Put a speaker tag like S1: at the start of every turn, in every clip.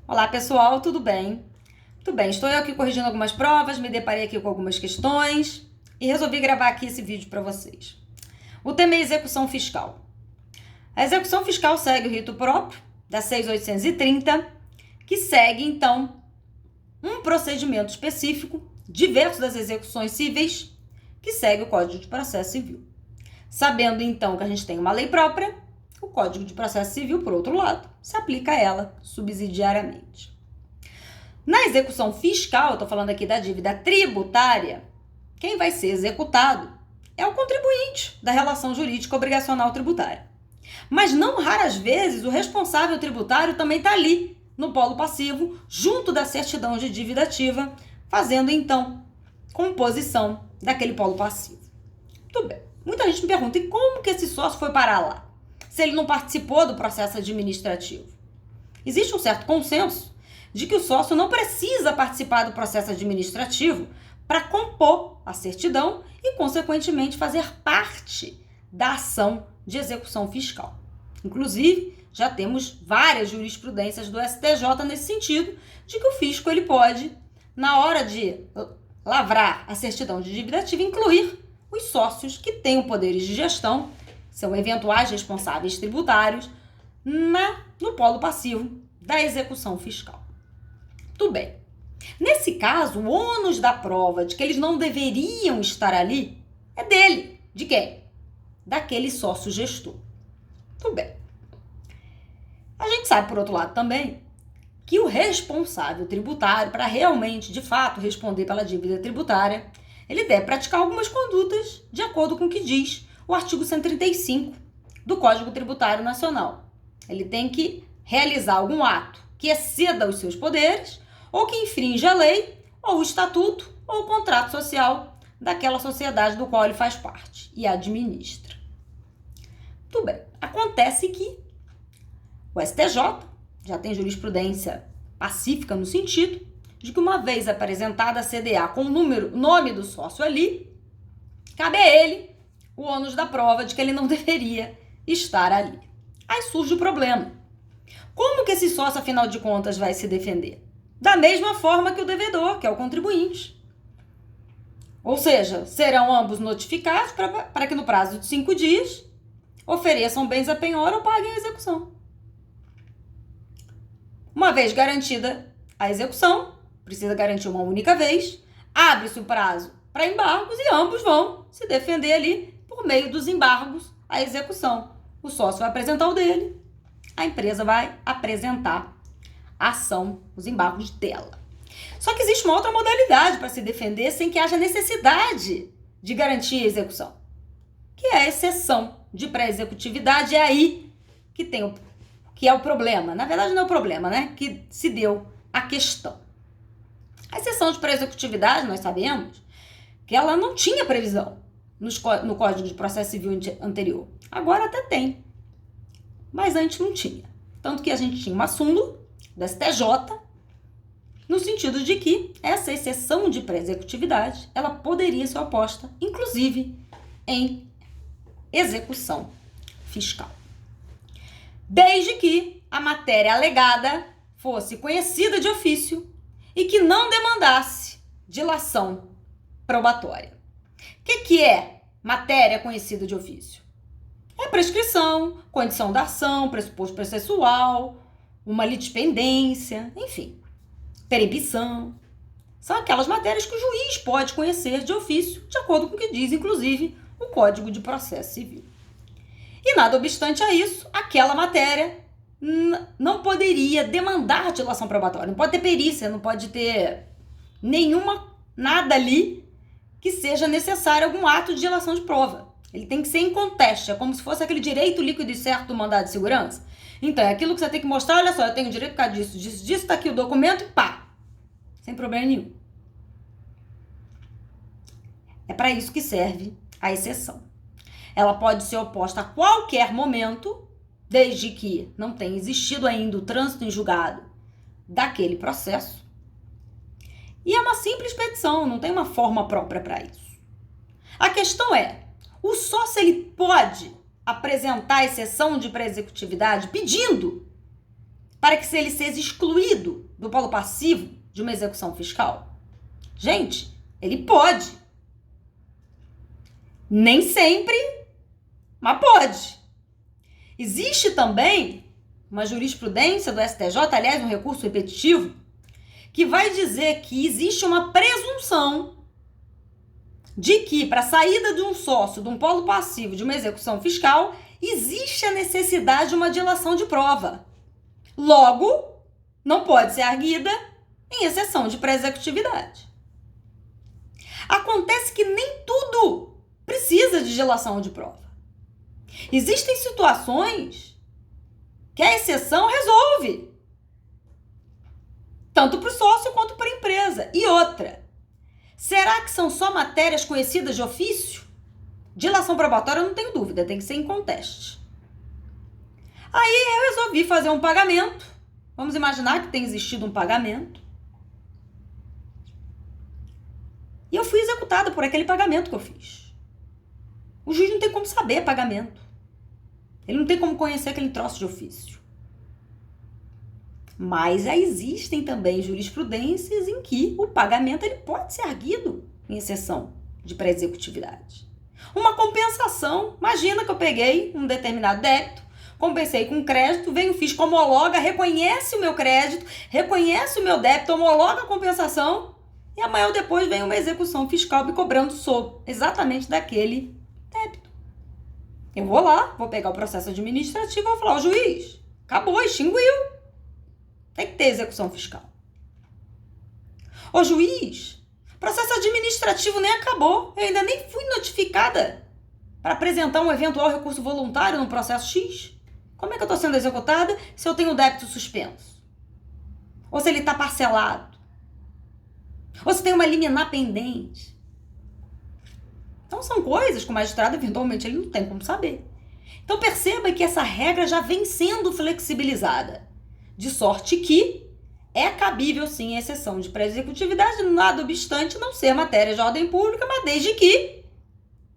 S1: Olá pessoal, tudo bem? Tudo bem, estou eu aqui corrigindo algumas provas, me deparei aqui com algumas questões e resolvi gravar aqui esse vídeo para vocês. O tema é execução fiscal. A execução fiscal segue o rito próprio da 6.830, que segue então um procedimento específico, diverso das execuções cíveis, que segue o Código de Processo Civil. Sabendo então que a gente tem uma lei própria, o Código de Processo Civil, por outro lado, se aplica a ela subsidiariamente. Na execução fiscal, eu estou falando aqui da dívida tributária, quem vai ser executado é o contribuinte da relação jurídica obrigacional tributária. Mas não raras vezes o responsável tributário também está ali, no polo passivo, junto da certidão de dívida ativa, fazendo então composição daquele polo passivo. Tudo bem. Muita gente me pergunta, e como que esse sócio foi parar lá? Se ele não participou do processo administrativo? Existe um certo consenso de que o sócio não precisa participar do processo administrativo para compor a certidão e, consequentemente, fazer parte da ação de execução fiscal. Inclusive, já temos várias jurisprudências do STJ nesse sentido, de que o fisco ele pode, na hora de lavrar a certidão de dívida ativa, incluir os sócios que tenham poderes de gestão, são eventuais responsáveis tributários, no polo passivo da execução fiscal. Tudo bem. Nesse caso, o ônus da prova de que eles não deveriam estar ali é dele. De quem? Daquele sócio gestor. Tudo bem. A gente sabe, por outro lado, também, que o responsável tributário, para realmente, de fato, responder pela dívida tributária, ele deve praticar algumas condutas de acordo com o que diz o artigo 135 do Código Tributário Nacional. Ele tem que realizar algum ato que exceda os seus poderes ou que infrinja a lei, ou o estatuto, ou o contrato social daquela sociedade do qual ele faz parte e administra. Tudo bem. Acontece que o STJ já tem jurisprudência pacífica no sentido de que uma vez apresentada a CDA com o nome do sócio ali, cabe a ele o ônus da prova de que ele não deveria estar ali. Aí surge o problema. Como que esse sócio, afinal de contas, vai se defender? Da mesma forma que o devedor, que é o contribuinte. Ou seja, serão ambos notificados para que no prazo de 5 dias ofereçam bens a penhora ou paguem a execução. Uma vez garantida a execução, precisa garantir uma única vez, abre-se o prazo para embargos e ambos vão se defender ali por meio dos embargos à execução. O sócio vai apresentar o dele, a empresa vai apresentar a ação, os embargos dela. Só que existe uma outra modalidade para se defender sem que haja necessidade de garantir a execução, que é a exceção de pré-executividade. É aí que é o problema. Na verdade, não é o problema, né? Que se deu a questão. A exceção de pré-executividade, nós sabemos que ela não tinha previsão no Código de Processo Civil anterior. Agora até tem, mas antes não tinha. Tanto que a gente tinha uma súmula do STJ no sentido de que essa exceção de pré-executividade ela poderia ser oposta, inclusive, em execução fiscal, desde que a matéria alegada fosse conhecida de ofício e que não demandasse dilação probatória. O que é matéria conhecida de ofício? É prescrição, condição da ação, pressuposto processual, uma litispendência, enfim, perempção. São aquelas matérias que o juiz pode conhecer de ofício, de acordo com o que diz, inclusive, o Código de Processo Civil. E nada obstante a isso, aquela matéria não poderia demandar dilação probatória, não pode ter perícia, não pode ter nada ali que seja necessário algum ato de dilação de prova. Ele tem que ser inconteste, é como se fosse aquele direito líquido e certo do mandado de segurança. Então, é aquilo que você tem que mostrar, olha só, eu tenho direito por causa disso, tá aqui o documento e pá, sem problema nenhum. É para isso que serve a exceção. Ela pode ser oposta a qualquer momento, desde que não tenha existido ainda o trânsito em julgado daquele processo. E é uma simples petição, não tem uma forma própria para isso. A questão é, o sócio ele pode apresentar a exceção de pré-executividade pedindo para que ele seja excluído do polo passivo de uma execução fiscal? Gente, ele pode. Nem sempre, mas pode. Existe também uma jurisprudência do STJ, aliás, um recurso repetitivo, que vai dizer que existe uma presunção de que, para a saída de um sócio de um polo passivo de uma execução fiscal, existe a necessidade de uma dilação de prova. Logo, não pode ser arguida em exceção de pré-executividade. Acontece que nem tudo precisa de dilação de prova. Existem situações que a exceção resolve, tanto para o sócio quanto para a empresa. E outra, será que são só matérias conhecidas de ofício? Dilação probatória, eu não tenho dúvida, tem que ser em conteste. Aí eu resolvi fazer um pagamento. Vamos imaginar que tem existido um pagamento. E eu fui executada por aquele pagamento que eu fiz. O juiz não tem como saber pagamento. Ele não tem como conhecer aquele troço de ofício. Mas existem também jurisprudências em que o pagamento ele pode ser arguido em exceção de pré-executividade. Uma compensação. Imagina que eu peguei um determinado débito, compensei com crédito, vem o fisco, homologa, reconhece o meu crédito, reconhece o meu débito, homologa a compensação e amanhã ou depois vem uma execução fiscal me cobrando sobre exatamente daquele débito. Eu vou lá, vou pegar o processo administrativo e vou falar, juiz, acabou, extinguiu. Tem que ter execução fiscal. Ô juiz, processo administrativo nem acabou. Eu ainda nem fui notificada para apresentar um eventual recurso voluntário no processo X. Como é que eu estou sendo executada se eu tenho débito suspenso? Ou se ele está parcelado? Ou se tem uma liminar pendente? Então são coisas que o magistrado eventualmente ele não tem como saber. Então perceba que essa regra já vem sendo flexibilizada. De sorte que é cabível, sim, a exceção de pré-executividade, nada obstante não ser matéria de ordem pública, mas desde que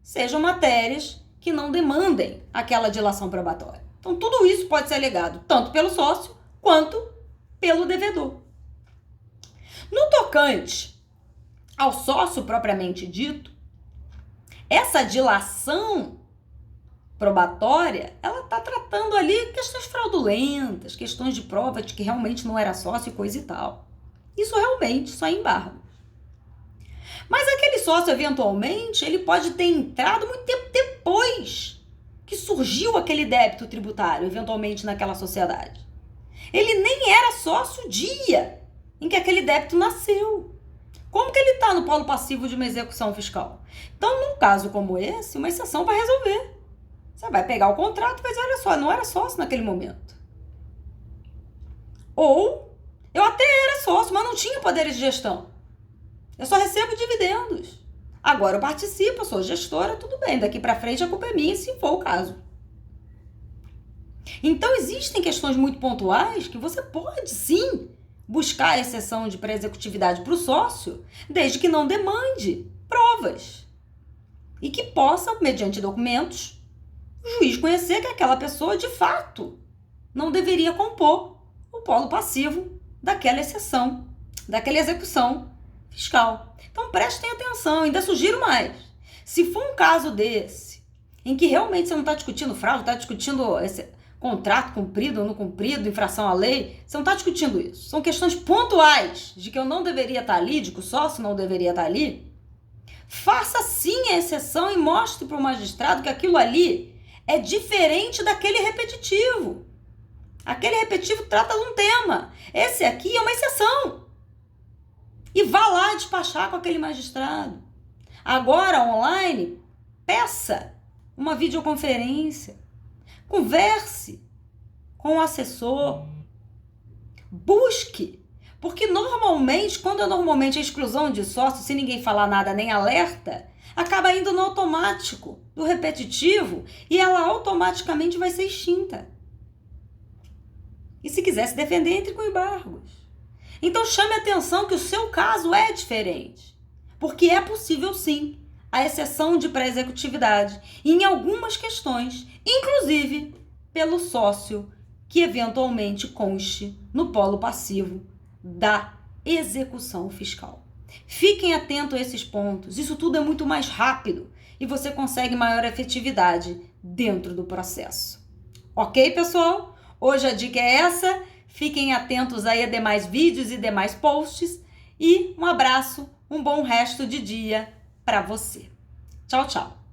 S1: sejam matérias que não demandem aquela dilação probatória. Então, tudo isso pode ser alegado tanto pelo sócio quanto pelo devedor. No tocante ao sócio propriamente dito, essa dilação probatória, ela está tratando ali questões fraudulentas, questões de prova de que realmente não era sócio e coisa e tal. Isso realmente só embarga. Mas aquele sócio, eventualmente, ele pode ter entrado muito tempo depois que surgiu aquele débito tributário, eventualmente, naquela sociedade. Ele nem era sócio o dia em que aquele débito nasceu. Como que ele está no polo passivo de uma execução fiscal? Então, num caso como esse, uma exceção vai resolver. Você vai pegar o contrato e vai dizer, olha só, não era sócio naquele momento. Ou, eu até era sócio, mas não tinha poderes de gestão. Eu só recebo dividendos. Agora eu participo, eu sou gestora, tudo bem. Daqui para frente a culpa é minha, se for o caso. Então, existem questões muito pontuais que você pode, sim, buscar a exceção de pré-executividade para o sócio, desde que não demande provas. E que possa, mediante documentos, o juiz conhecer que aquela pessoa, de fato, não deveria compor o polo passivo daquela exceção, daquela execução fiscal. Então, prestem atenção, ainda sugiro mais. Se for um caso desse, em que realmente você não está discutindo fraude, está discutindo esse contrato cumprido ou não cumprido, infração à lei, você não está discutindo isso. São questões pontuais de que eu não deveria estar ali, de que o sócio não deveria estar ali. Faça sim a exceção e mostre para o magistrado que aquilo ali é diferente daquele repetitivo. Aquele repetitivo trata de um tema. Esse aqui é uma exceção. E vá lá despachar com aquele magistrado. Agora, online, peça uma videoconferência. Converse com o assessor. Busque. Porque normalmente, quando é normalmente a exclusão de sócio, se ninguém falar nada nem alerta, acaba indo no automático do repetitivo e ela automaticamente vai ser extinta. E se quiser se defender, entre com embargos. Então chame atenção que o seu caso é diferente. Porque é possível sim a exceção de pré-executividade em algumas questões, inclusive pelo sócio que eventualmente conste no polo passivo da execução fiscal. Fiquem atentos a esses pontos, isso tudo é muito mais rápido e você consegue maior efetividade dentro do processo. Ok, pessoal? Hoje a dica é essa, fiquem atentos aí a demais vídeos e demais posts e um abraço, um bom resto de dia para você. Tchau, tchau!